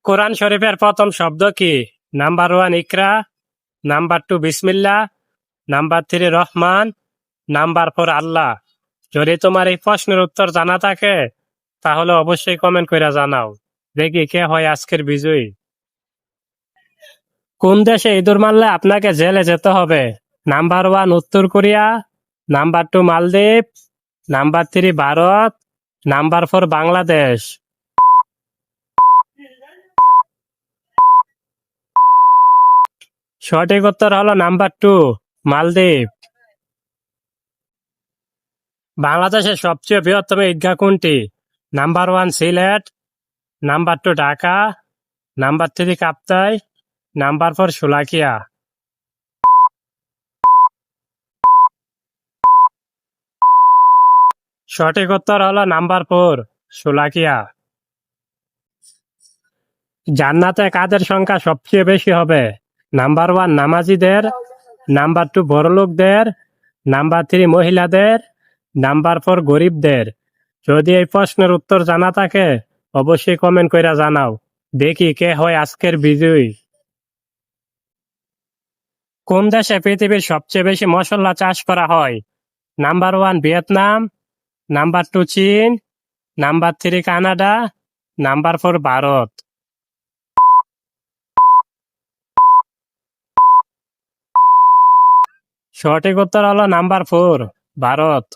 কোরআন শরীফের প্রথম শব্দ কি? নাম্বার 1 ইকরা, নাম্বার 2 বিসমিল্লাহ, নাম্বার 3 রহমান, নাম্বার 4 আল্লাহ। যদি তোমার এই প্রশ্নের উত্তর জানা থাকে তাহলে অবশ্যই কমেন্ট করে জানাও। দেখি কে হয় আজকের বিজয়ী। কোন দেশে ইঁদুর মারলে আপনাকে জেলে যেতে হবে? নাম্বার 1 উত্তর কোরিয়া, নাম্বার 2 মালদ্বীপ, নাম্বার 3 ভারত, নাম্বার 4 বাংলাদেশ। সঠিক উত্তর হলো নাম্বার 2 মালদ্বীপ। বাংলাদেশের সবচেয়ে বৃহত্তম ঈদগাহ কোনটি? Number 1 Sylhet, number 2 Dhaka, number 3 Kaptai, number 4 Sholakia. সঠিক উত্তর হলো নাম্বার 4 শোলাকিয়া। জান্নাতে কাদের সংখ্যা সবচেয়ে বেশি হবে? নাম্বার 1 নামাজীদের, নাম্বার 2 বড়লোকদের, নাম্বার 3 মহিলাদের, নাম্বার 4 গরিবদের। যদি এই প্রশ্নের উত্তর জানা থাকে অবশ্যই কমেন্ট করে জানাও। দেখি কে হয় আজকের বিজয়ী। কোন দেশে পৃথিবীর সবচেয়ে বেশি মশলা চাষ করা হয়? নাম্বার 1 ভিয়েতনাম, নাম্বার 2 চীন, নাম্বার 3 কানাডা, নাম্বার 4 ভারত। সঠিক উত্তর হলো নাম্বার 4 ভারত।